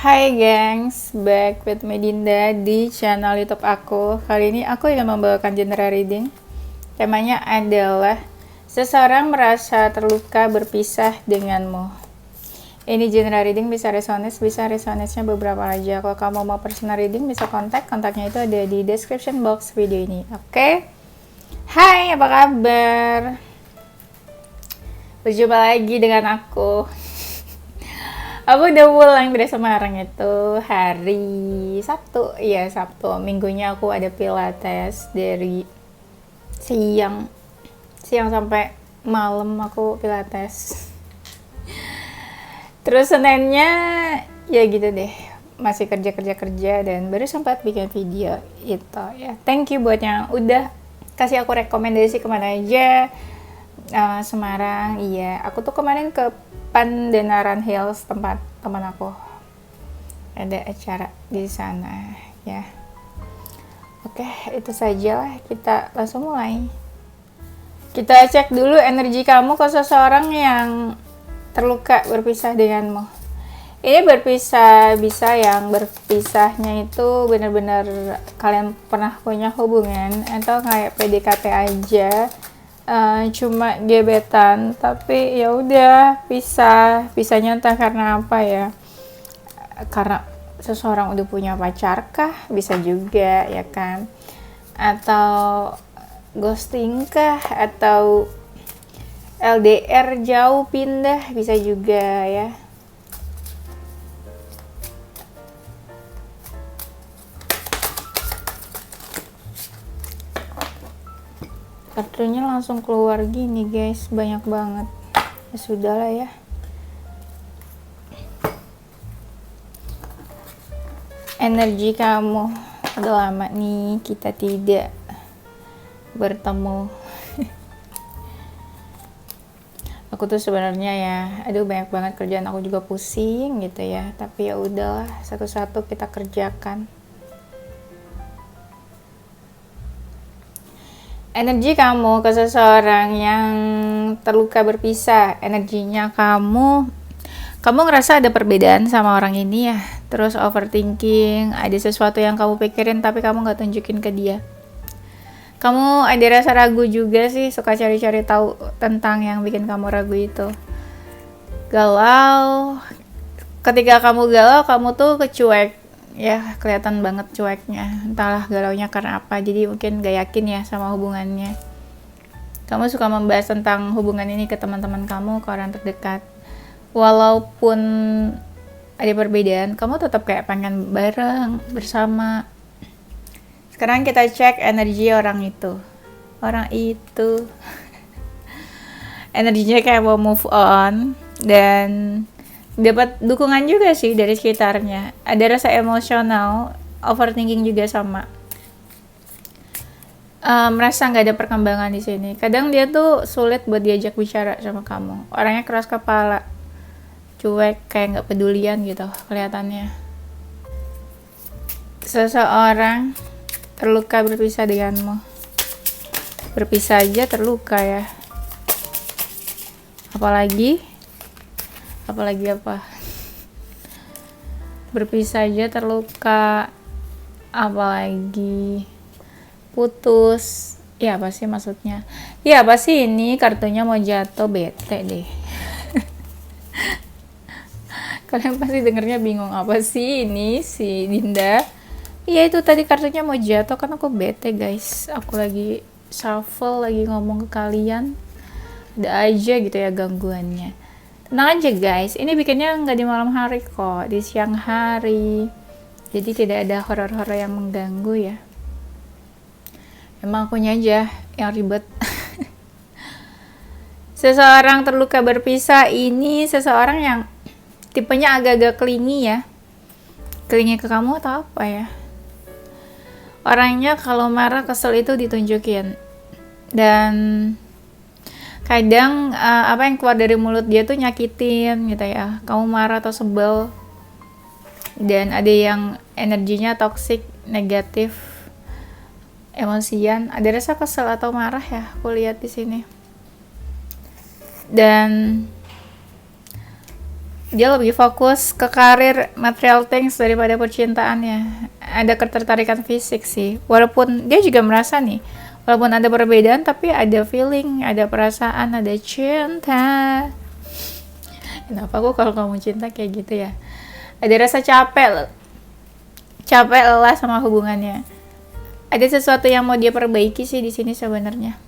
Hai gengs, back with Medinda di channel YouTube aku. Kali ini aku ingin membawakan genre reading. Temanya adalah seseorang merasa terluka berpisah denganmu. Ini genre reading bisa resonance-nya beberapa aja. Kalau kamu mau personal reading bisa kontaknya itu ada di description box video ini. Oke? Hai, apa kabar? Berjumpa lagi dengan aku. Aku udah pulang dari Semarang itu hari Sabtu. Iya, Sabtu. Minggunya aku ada pilates dari siang sampai malam aku pilates. Terus Seninnya ya gitu deh. Masih kerja dan baru sempat bikin video itu ya. Thank you buat yang udah kasih aku rekomendasi kemana aja. Semarang, iya. Aku tuh kemarin ke Pandanaran Hills, tempat teman aku. Ada acara di sana, ya. Oke, itu saja lah. Kita langsung mulai. Kita cek dulu energi kamu ke seseorang yang terluka berpisah denganmu. Ini berpisah, bisa yang berpisahnya itu benar-benar kalian pernah punya hubungan atau kayak PDKT aja. Cuma gebetan, tapi ya udah pisahnya entah karena apa ya, karena seseorang udah punya pacar kah, bisa juga ya kan, atau ghosting kah, atau LDR jauh pindah, bisa juga ya. Kartunya langsung keluar gini guys, banyak banget. Ya sudah lah ya. Energi kamu, udah lama nih kita tidak bertemu. Aku tuh sebenarnya ya, aduh banyak banget kerjaan, aku juga pusing gitu ya. Tapi ya udahlah, satu-satu kita kerjakan. Energi kamu ke seseorang yang terluka berpisah, energinya kamu ngerasa ada perbedaan sama orang ini ya, terus overthinking, ada sesuatu yang kamu pikirin tapi kamu nggak tunjukin ke dia. Kamu ada rasa ragu juga sih, suka cari-cari tahu tentang yang bikin kamu ragu itu. Galau, ketika kamu galau kamu tuh kecuek ya, kelihatan banget cueknya, entahlah galaunya karena apa, jadi mungkin gak yakin ya sama hubungannya. Kamu suka membahas tentang hubungan ini ke teman-teman kamu, ke orang terdekat, walaupun ada perbedaan kamu tetap kayak pengen bareng bersama. Sekarang kita cek energi orang itu energinya kayak mau move on dan dapat dukungan juga sih dari sekitarnya. Ada rasa emosional, overthinking juga sama. Merasa nggak ada perkembangan di sini. Kadang dia tuh sulit buat diajak bicara sama kamu. Orangnya keras kepala, cuek, kayak nggak pedulian gitu kelihatannya. Seseorang terluka berpisah denganmu. Berpisah aja terluka ya. Apalagi apa? Berpisah aja terluka, apalagi putus. Ya apa sih maksudnya? Ya apa sih ini, kartunya mau jatuh, bete deh. Kalian pasti dengernya bingung, apa sih ini si Dinda? Iya itu tadi kartunya mau jatuh, kan aku bete guys. Aku lagi shuffle, lagi ngomong ke kalian. Ada aja gitu ya gangguannya. Tenang aja guys, ini bikinnya nggak di malam hari kok, di siang hari. Jadi tidak ada horor-horor yang mengganggu ya. Emang akunya aja yang ribet. Seseorang terluka berpisah ini seseorang yang tipenya agak-agak clingy ya. Clingy ke kamu atau apa ya? Orangnya kalau marah kesel itu ditunjukin. Dan kadang apa yang keluar dari mulut dia tuh nyakitin gitu ya. Kamu marah atau sebel, dan ada yang energinya toksik, negatif, emosian. Ada rasa kesel atau marah ya, aku lihat di sini. Dan Dia lebih fokus ke karir, material things daripada percintaannya. Ada ketertarikan fisik sih. Walaupun dia juga merasa nih, walaupun ada perbedaan tapi ada feeling, ada perasaan, ada cinta. Kenapa kok kalau kamu cinta kayak gitu ya? Ada rasa capek lelah sama hubungannya. Ada sesuatu yang mau dia perbaiki sih di sini sebenarnya.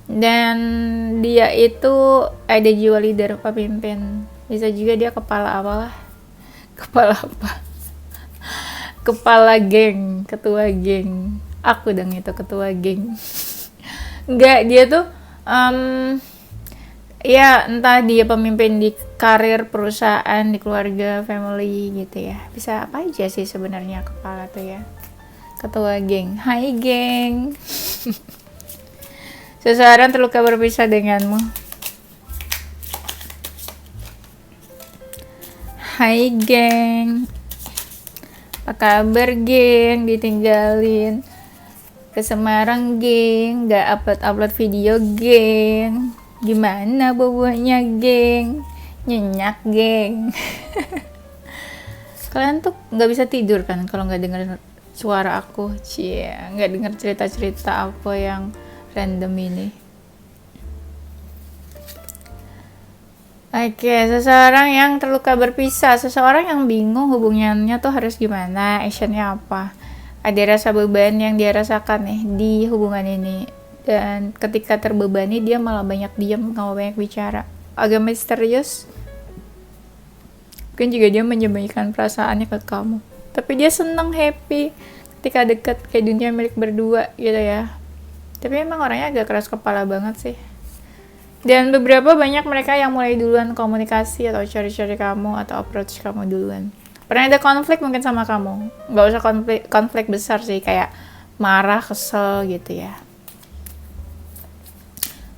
Dan dia itu ada jiwa leader, pemimpin. Bisa juga dia kepala apalah. Kepala apa? Kepala geng, ketua geng. Aku dong itu ketua geng. Enggak, dia tuh ya entah dia pemimpin di karir, perusahaan, di keluarga, family gitu ya. Bisa apa aja sih sebenarnya kepala tuh ya. Ketua geng. Hai geng. Seseorang terluka berpisah denganmu. Hai geng. Apa kabar geng? Ditinggalin ke Semarang geng. Gak upload video geng. Gimana boboknya geng? Nyenyak geng. Kalian tuh gak bisa tidur kan kalau gak denger suara aku. Cie, gak denger cerita-cerita apa yang random ini. Oke, seseorang yang terluka berpisah, seseorang yang bingung hubungannya tuh harus gimana, actionnya apa. Ada rasa beban yang dia rasakan nih di hubungan ini. Dan ketika terbebani dia malah banyak diam, gak mau banyak bicara. Agak misterius. Mungkin juga dia menyembunyikan perasaannya ke kamu. Tapi dia seneng, happy ketika dekat kayak dunia milik berdua gitu ya. Tapi emang orangnya agak keras kepala banget sih. Dan beberapa banyak mereka yang mulai duluan komunikasi atau cari-cari kamu atau approach kamu duluan. Pernah ada konflik mungkin sama kamu. Gak usah konflik besar sih, kayak marah, kesel gitu ya.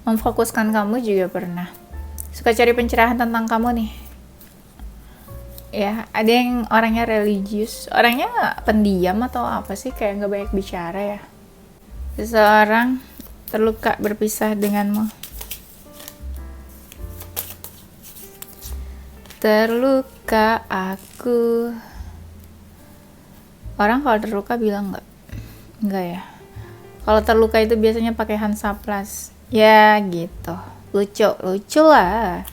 Memfokuskan kamu juga pernah. Suka cari pencerahan tentang kamu nih. Ya, ada yang orangnya religius. Orangnya pendiam atau apa sih, kayak gak banyak bicara ya. Seseorang terluka berpisah denganmu. Terluka aku. Orang kalau terluka bilang enggak ya. Kalau terluka itu biasanya pakai Hansaplast. Ya gitu. Lucu lah.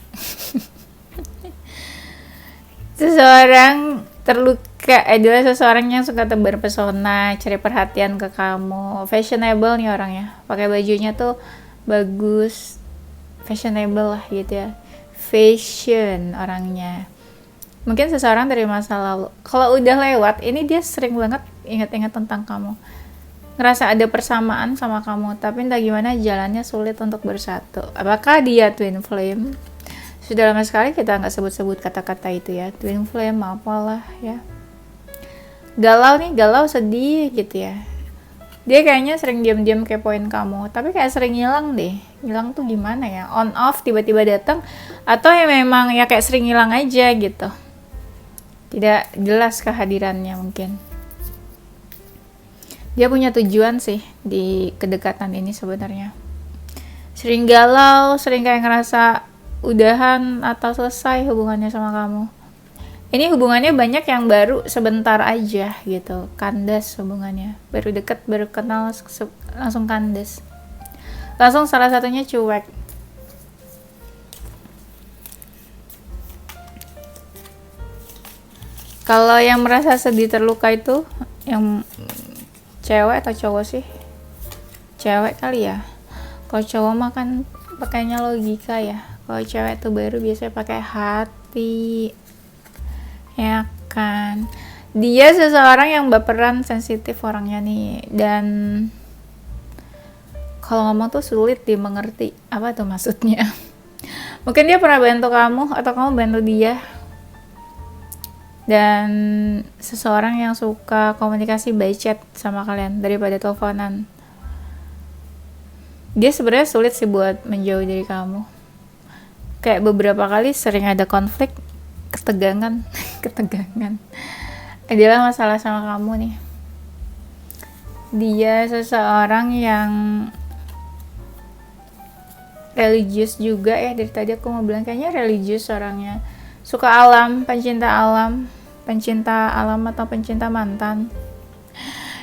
Seseorang terluka adalah seseorang yang suka tebar pesona, cari perhatian ke kamu. Fashionable nih orangnya. Pakai bajunya tuh bagus. Fashionable lah gitu ya. Fashion orangnya. Mungkin seseorang dari masa lalu. Kalau udah lewat, ini dia sering banget ingat-ingat tentang kamu. Ngerasa ada persamaan sama kamu, tapi entah gimana jalannya sulit untuk bersatu. Apakah dia twin flame? Sudah lama sekali kita nggak sebut-sebut kata-kata itu ya. Twin flame apalah ya. Galau, sedih gitu ya. Dia kayaknya sering diam-diam kepoin kamu, tapi kayak sering hilang deh. Hilang tuh gimana ya? On off tiba-tiba datang, atau ya memang ya kayak sering hilang aja gitu. Tidak jelas kehadirannya mungkin. Dia punya tujuan sih di kedekatan ini sebenarnya. Sering galau, sering kayak ngerasa udahan atau selesai hubungannya sama kamu. Ini hubungannya banyak yang baru sebentar aja gitu, kandas hubungannya. Baru deket, baru kenal, langsung kandas. Langsung salah satunya cuek. Kalau yang merasa sedih terluka itu, yang cewek atau cowok sih? Cewek kali ya. Kalau cowok mah kan pakainya logika ya. Kalau cewek tuh baru biasanya pakai hati. Ya kan, dia seseorang yang baperan, sensitif orangnya nih, dan kalau ngomong tuh sulit dimengerti. Apa tuh maksudnya? Mungkin dia pernah bantu kamu atau kamu bantu dia. Dan seseorang yang suka komunikasi by chat sama kalian daripada teleponan. Dia sebenarnya sulit sih buat menjauh dari kamu. Kayak beberapa kali sering ada konflik, ketegangan adalah masalah sama kamu nih. Dia seseorang yang religius juga ya. Dari tadi aku mau bilang kayaknya religius orangnya. suka pencinta alam atau pencinta mantan.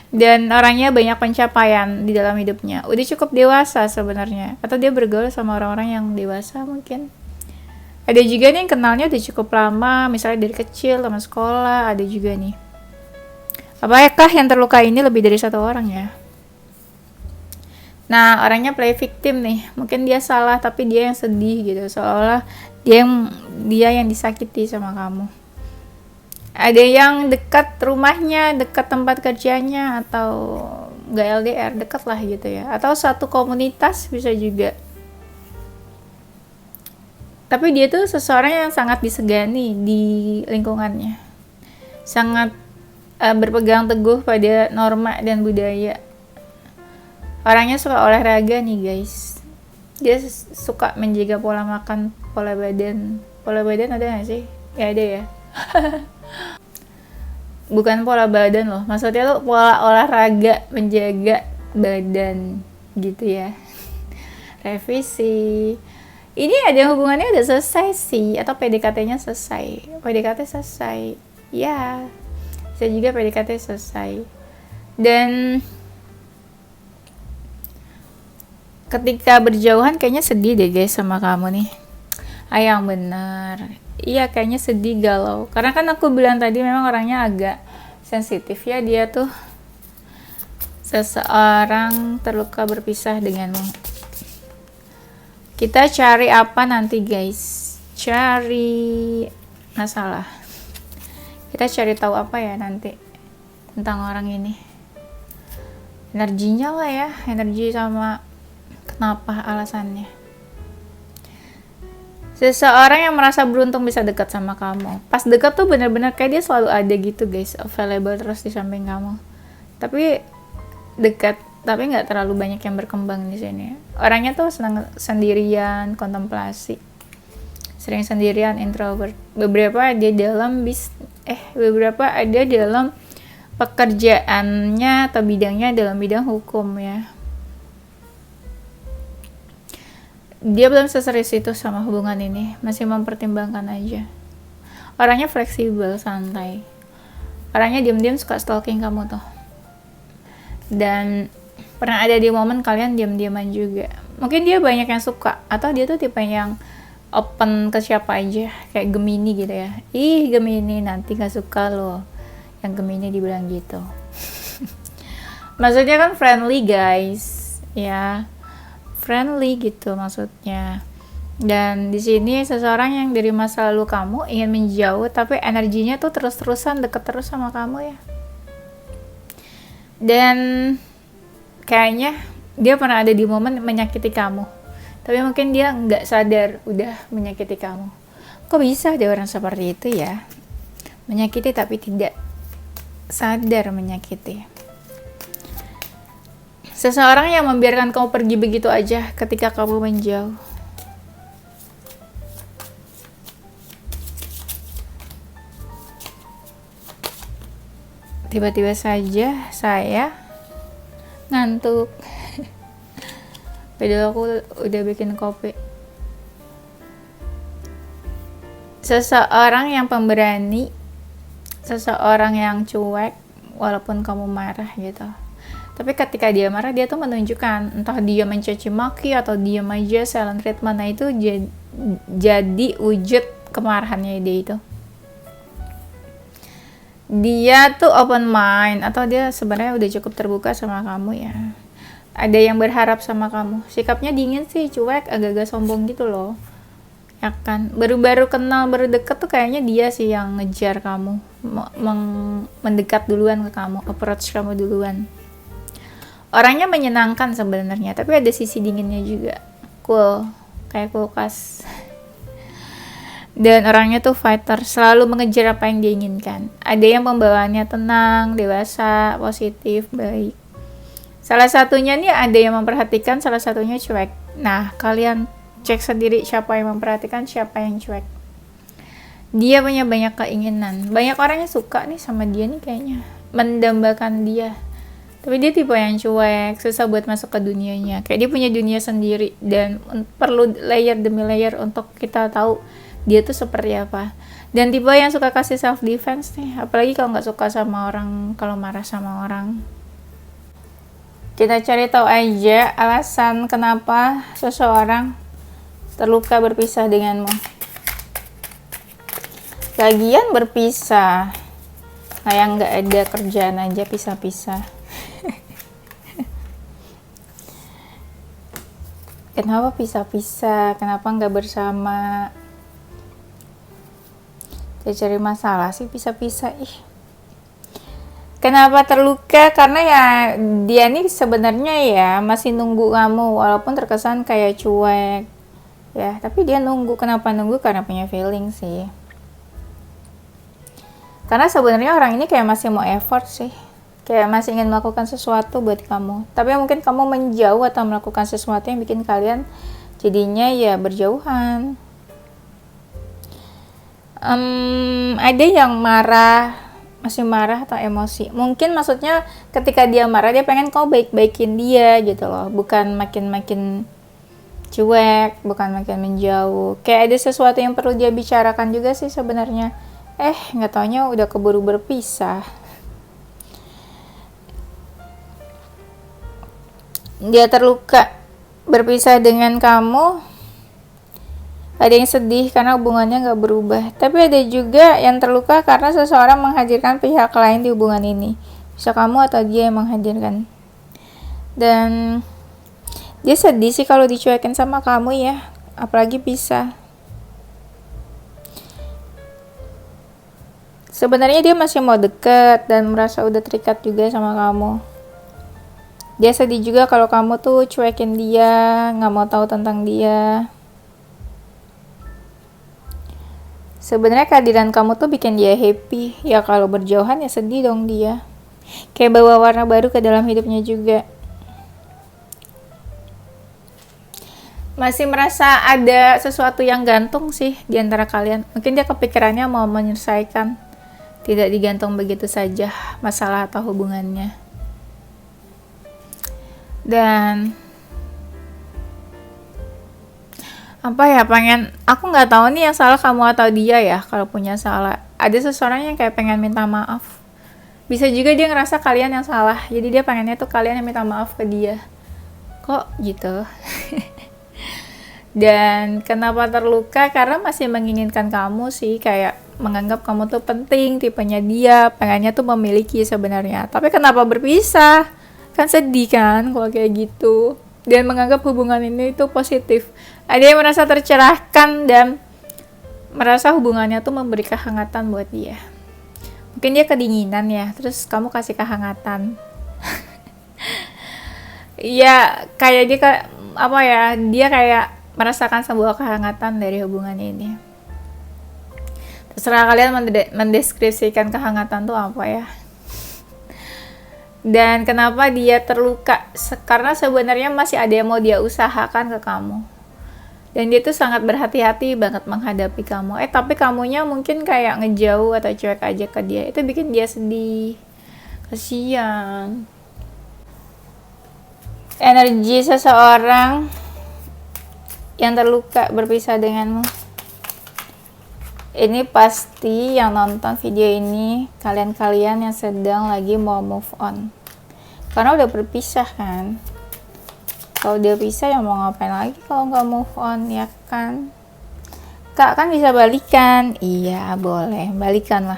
Dan orangnya banyak pencapaian di dalam hidupnya. Udah cukup dewasa sebenarnya. Atau dia bergaul sama orang-orang yang dewasa mungkin. Ada juga nih yang kenalnya udah cukup lama, misalnya dari kecil, teman sekolah, ada juga nih. Apakah yang terluka ini lebih dari satu orang ya? Nah, orangnya play victim nih. Mungkin dia salah tapi dia yang sedih gitu, seolah dia yang disakiti sama kamu. Ada yang dekat rumahnya, dekat tempat kerjanya, atau nggak LDR, dekat lah gitu ya. Atau satu komunitas bisa juga. Tapi dia tuh seseorang yang sangat disegani di lingkungannya. Sangat berpegang teguh pada norma dan budaya. Orangnya suka olahraga nih guys. Dia suka menjaga pola makan, pola badan. Pola badan ada nggak sih? Ya ada ya. Bukan pola badan loh, maksudnya tuh pola olahraga, menjaga badan gitu ya. Revisi. Ini ada hubungannya udah selesai sih, atau PDKT-nya selesai. PDKT selesai. Ya, bisa juga PDKT selesai. Dan ketika berjauhan kayaknya sedih deh guys sama kamu nih. Yang benar. Iya kayaknya sedih, galau. Karena kan aku bilang tadi memang orangnya agak sensitif ya, dia tuh seseorang terluka berpisah denganmu. Kita cari apa nanti guys? Cari masalah. Kita cari tahu apa ya nanti tentang orang ini. Energinya lah ya, energi sama kenapa alasannya. Seseorang yang merasa beruntung bisa dekat sama kamu. Pas dekat tuh bener-bener kayak dia selalu ada gitu guys, available terus di samping kamu. Tapi dekat, tapi nggak terlalu banyak yang berkembang di sini. Orangnya tuh senang sendirian, kontemplasi, sering sendirian, introvert. Beberapa ada dalam pekerjaannya atau bidangnya dalam bidang hukum ya. Dia belum seserius itu sama hubungan ini, masih mempertimbangkan aja. Orangnya fleksibel, santai. Orangnya diam-diam suka stalking kamu tuh. Dan pernah ada di momen kalian diam-diaman juga. Mungkin dia banyak yang suka, atau dia tuh tipe yang open ke siapa aja, kayak Gemini gitu ya. Ih, Gemini nanti gak suka loh yang Gemini dibilang gitu. Maksudnya kan friendly guys, ya. Friendly gitu maksudnya. Dan di sini seseorang yang dari masa lalu kamu ingin menjauh, tapi energinya tuh terus-terusan deket terus sama kamu ya. Dan kayaknya dia pernah ada di momen menyakiti kamu, tapi mungkin dia nggak sadar udah menyakiti kamu. Kok bisa ada orang seperti itu ya? Menyakiti tapi tidak sadar menyakiti. Seseorang yang membiarkan kamu pergi begitu aja ketika kamu menjauh. Tiba-tiba saja saya ngantuk. Padahal aku udah bikin kopi. Seseorang yang pemberani, seseorang yang cuek walaupun kamu marah gitu. Tapi ketika dia marah, dia tuh menunjukkan entah dia mencaci maki atau diam aja, silent treatment. Nah itu jadi wujud kemarahannya dia itu. Dia tuh open mind, atau dia sebenarnya udah cukup terbuka sama kamu ya. Ada yang berharap sama kamu. Sikapnya dingin sih, cuek, agak-agak sombong gitu loh. Ya kan, baru-baru kenal, baru deket tuh kayaknya dia sih yang ngejar kamu, mendekat duluan ke kamu, approach kamu duluan. Orangnya menyenangkan sebenarnya, tapi ada sisi dinginnya juga. Cool, kayak kulkas. Dan orangnya tuh fighter, selalu mengejar apa yang dia inginkan. Ada yang pembawaannya tenang, dewasa, positif, baik. Salah satunya nih ada yang memperhatikan, salah satunya cuek. Nah, kalian cek sendiri siapa yang memperhatikan, siapa yang cuek. Dia punya banyak keinginan. Banyak orang yang suka nih sama dia nih kayaknya, mendambakan dia. Tapi dia tipe yang cuek, susah buat masuk ke dunianya. Kayak dia punya dunia sendiri dan perlu layer demi layer untuk kita tahu dia tuh seperti apa. Dan tipe yang suka kasih self defense nih, apalagi kalau nggak suka sama orang, kalau marah sama orang. Kita cari tahu aja alasan kenapa seseorang terluka berpisah denganmu. Lagian berpisah, kayak nggak ada kerjaan aja pisah-pisah. Kenapa pisah-pisah? Kenapa nggak bersama? Saya cari masalah sih pisah-pisah. Kenapa terluka? Karena ya dia nih sebenarnya ya masih nunggu kamu, walaupun terkesan kayak cuek ya, tapi dia nunggu. Kenapa nunggu? Karena punya feeling sih. Karena sebenarnya orang ini kayak masih mau effort sih, kayak masih ingin melakukan sesuatu buat kamu, tapi mungkin kamu menjauh atau melakukan sesuatu yang bikin kalian jadinya ya berjauhan. Ada yang marah, masih marah atau emosi. Mungkin maksudnya ketika dia marah, dia pengen kau baik-baikin dia gitu loh, bukan makin cuek, bukan makin menjauh. Kayak ada sesuatu yang perlu dia bicarakan juga sih sebenarnya. Nggak taunya udah keburu berpisah. Dia terluka berpisah dengan kamu. Ada yang sedih karena hubungannya nggak berubah. Tapi ada juga yang terluka karena seseorang menghadirkan pihak lain di hubungan ini. Bisa kamu atau dia yang menghadirkan. Dan dia sedih sih kalau dicuekin sama kamu ya. Apalagi pisah. Sebenarnya dia masih mau deket dan merasa udah terikat juga sama kamu. Dia sedih juga kalau kamu tuh cuekin dia, nggak mau tahu tentang dia. Sebenarnya kehadiran kamu tuh bikin dia happy. Ya kalau berjauhan ya sedih dong dia. Kayak bawa warna baru ke dalam hidupnya juga. Masih merasa ada sesuatu yang gantung sih di antara kalian. Mungkin dia kepikirannya mau menyelesaikan. Tidak digantung begitu saja masalah atau hubungannya. Dan apa ya, pengen, aku nggak tahu nih yang salah kamu atau dia ya. Kalau punya salah, ada seseorang yang kayak pengen minta maaf. Bisa juga dia ngerasa kalian yang salah, jadi dia pengennya tuh kalian yang minta maaf ke dia. Kok gitu? Dan kenapa terluka? Karena masih menginginkan kamu sih, kayak menganggap kamu tuh penting, tipenya dia, pengennya tuh memiliki sebenarnya. Tapi kenapa berpisah? Kan sedih kan kalau kayak gitu. Dan menganggap hubungan ini tuh positif. Ada yang merasa tercerahkan dan merasa hubungannya tuh memberi kehangatan buat dia. Mungkin dia kedinginan ya, terus kamu kasih kehangatan. Ya kayak dia apa ya, dia kayak merasakan sebuah kehangatan dari hubungan ini. Terserah kalian mendeskripsikan kehangatan tuh apa ya. Dan kenapa dia terluka? Karena sebenarnya masih ada yang mau dia usahakan ke kamu. Dan dia tuh sangat berhati-hati banget menghadapi kamu. Tapi kamunya mungkin kayak ngejauh atau cuek aja ke dia. Itu bikin dia sedih. Kasian. Energi seseorang yang terluka berpisah denganmu. Ini pasti yang nonton video ini kalian-kalian yang sedang lagi mau move on. Karena udah berpisah kan. Kalau udah pisah ya mau ngapain lagi kalau nggak move on, ya kan? Kak kan bisa balikan. Iya boleh, balikan.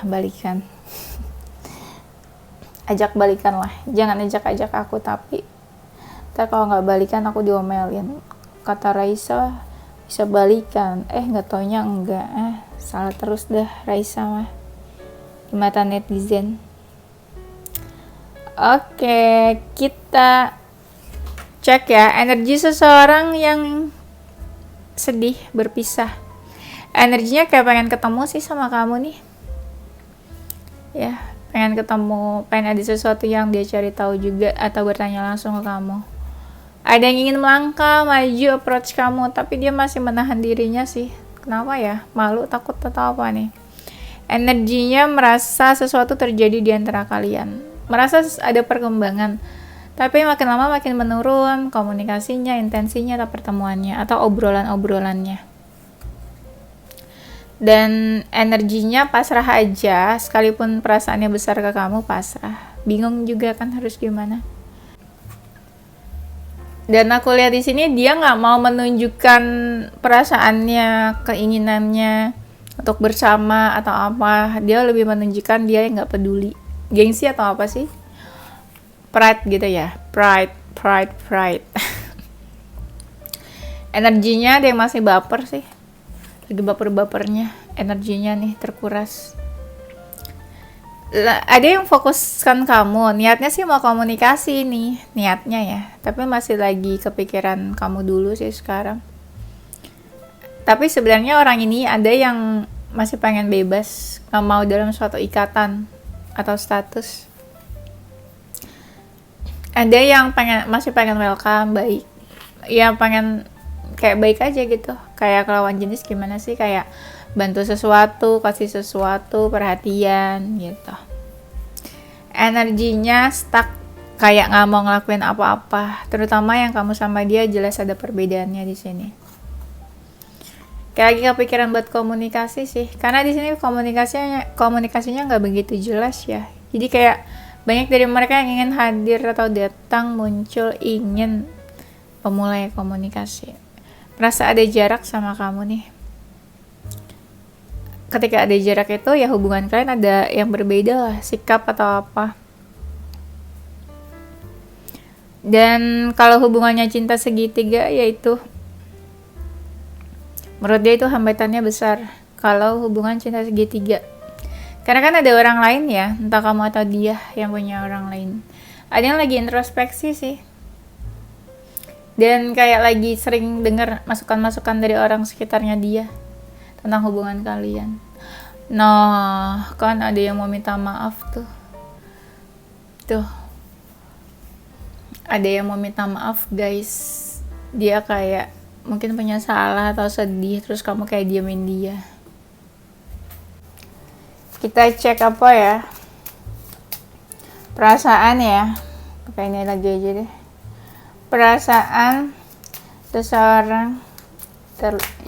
Ajak balikan lah. Jangan ajak aku, tapi ntar kalau nggak balikan aku diomelin. Kata Raisa bisa balikan, nggak taunya enggak. Salah terus dah Raisa mah di mata netizen. Oke, kita cek ya energi seseorang yang sedih berpisah. Energinya kayak pengen ketemu sih sama kamu nih. Ya, pengen ketemu, pengen ada sesuatu yang dia cari tahu juga atau bertanya langsung ke kamu. Ada yang ingin melangkah, maju, approach kamu, tapi dia masih menahan dirinya sih. Kenapa ya? Malu, takut atau apa nih? Energinya merasa sesuatu terjadi di antara kalian. Merasa ada perkembangan. Tapi makin lama makin menurun komunikasinya, intensinya, atau pertemuannya, atau obrolan-obrolannya. Dan energinya pasrah aja, sekalipun perasaannya besar ke kamu, pasrah. Bingung juga kan harus gimana. Dan aku lihat di sini dia nggak mau menunjukkan perasaannya, keinginannya untuk bersama atau apa. Dia lebih menunjukkan dia yang nggak peduli. Gengsi atau apa sih? Pride gitu ya. Pride. Energinya dia masih baper sih. Lagi baper-bapernya, energinya nih terkuras. Ada yang fokuskan kamu, niatnya sih mau komunikasi nih, niatnya ya, tapi masih lagi kepikiran kamu dulu sih sekarang. Tapi sebenarnya orang ini ada yang masih pengen bebas, gak mau dalam suatu ikatan atau status. Ada yang masih pengen welcome, baik, ya pengen kayak baik aja gitu, kayak ke lawan jenis gimana sih, kayak bantu sesuatu, kasih sesuatu, perhatian gitu. Energinya stuck, kayak nggak mau ngelakuin apa-apa, terutama yang kamu sama dia jelas ada perbedaannya di sini. Kayak lagi kepikiran buat komunikasi sih, karena di sini komunikasinya nggak begitu jelas ya. Jadi kayak banyak dari mereka yang ingin hadir atau datang, muncul, ingin memulai komunikasi. Merasa ada jarak sama kamu nih. Ketika ada jarak itu ya hubungan kalian ada yang berbeda lah, sikap atau apa. Dan kalau hubungannya cinta segitiga, yaitu menurut dia itu hambatannya besar kalau hubungan cinta segitiga. Karena kan ada orang lain ya, entah kamu atau dia yang punya orang lain. Ada yang lagi introspeksi sih. Dan kayak lagi sering dengar masukan-masukan dari orang sekitarnya dia tentang hubungan kalian. Nah, kan ada yang mau minta maaf tuh. Ada yang mau minta maaf guys. Dia kayak mungkin punya salah atau sedih, terus kamu kayak diamin dia. Kita cek apa ya? Perasaan ya. Pakai ini lagi aja deh. Perasaan seseorang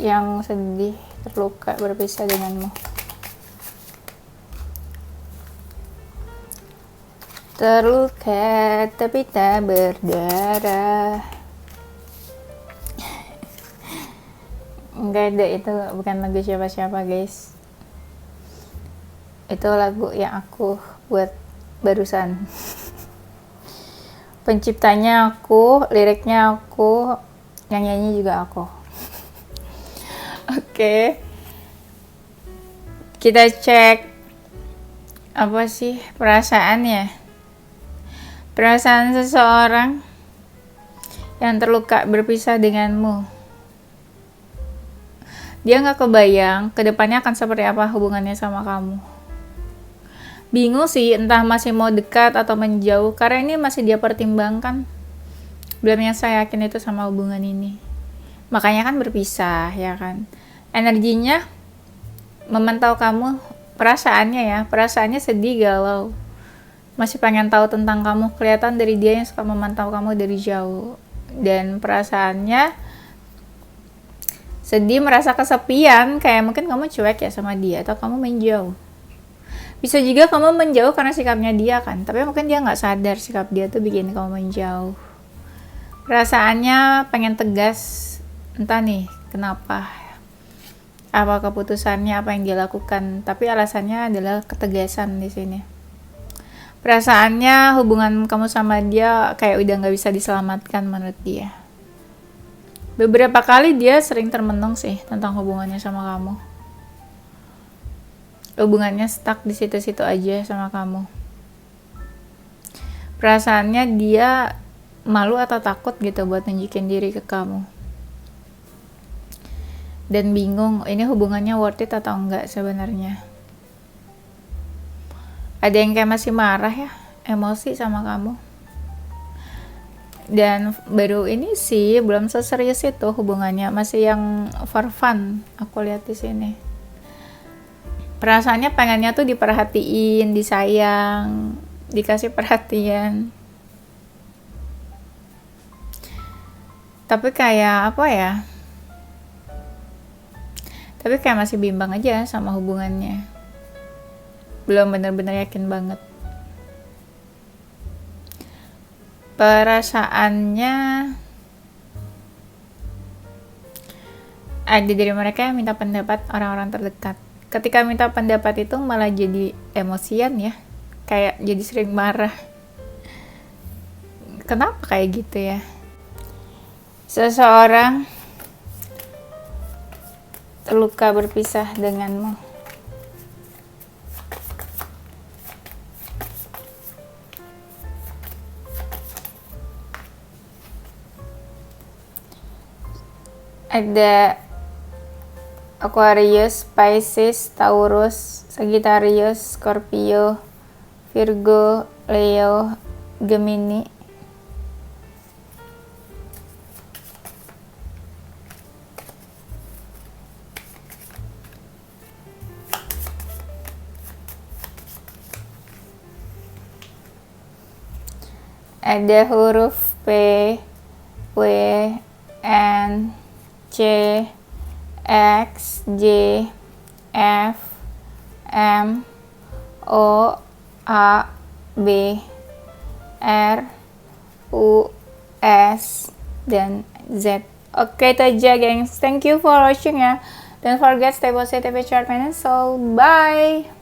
yang sedih, terluka, berpisah denganmu. Terluka tapi tak berdarah. Enggak ada, itu bukan lagu siapa-siapa guys. Itu lagu yang aku buat barusan. Penciptanya aku, liriknya aku, yang nyanyi juga aku. Oke. Kita cek apa sih perasaannya. Perasaan seseorang yang terluka berpisah denganmu. Dia gak kebayang kedepannya akan seperti apa hubungannya sama kamu. Bingung sih, entah masih mau dekat atau menjauh, karena ini masih dia pertimbangkan. Belum yang saya yakin itu sama hubungan ini. Makanya kan berpisah, ya kan. Energinya memantau kamu, perasaannya sedih, galau. Masih pengen tahu tentang kamu, kelihatan dari dia yang suka memantau kamu dari jauh. Dan perasaannya sedih, merasa kesepian, kayak mungkin kamu cuek ya sama dia, atau kamu menjauh. Bisa juga kamu menjauh karena sikapnya dia kan, tapi mungkin dia nggak sadar sikap dia tuh bikin kamu menjauh. Perasaannya pengen tegas, entah nih kenapa, apa keputusannya, apa yang dia lakukan, tapi alasannya adalah ketegasan di sini. Perasaannya hubungan kamu sama dia kayak udah nggak bisa diselamatkan menurut dia. Beberapa kali dia sering termenung sih tentang hubungannya sama kamu. Hubungannya stuck di situ-situ aja sama kamu. Perasaannya dia malu atau takut gitu buat nunjukin diri ke kamu. Dan bingung ini hubungannya worth it atau enggak sebenarnya. Ada yang kayak masih marah ya, emosi sama kamu. Dan baru ini sih belum seserius itu hubungannya, masih yang for fun aku lihat di sini. Perasaannya pengennya tuh diperhatiin, disayang, dikasih perhatian. Tapi kayak apa ya? Tapi kayak masih bimbang aja sama hubungannya. Belum bener-bener yakin banget. Perasaannya ada dari mereka yang minta pendapat orang-orang terdekat. Ketika minta pendapat itu malah jadi emosian ya. Kayak jadi sering marah. Kenapa kayak gitu ya? Seseorang terluka berpisah denganmu. Ada Aquarius, Pisces, Taurus, Sagittarius, Scorpio, Virgo, Leo, Gemini. Ada huruf P, W, N, C, X, J, F, M, O, A, B, R, U, S, dan Z. Oke, itu aja gengs. Thank you for watching ya. Don't forget stay positive, chart and soul. Bye!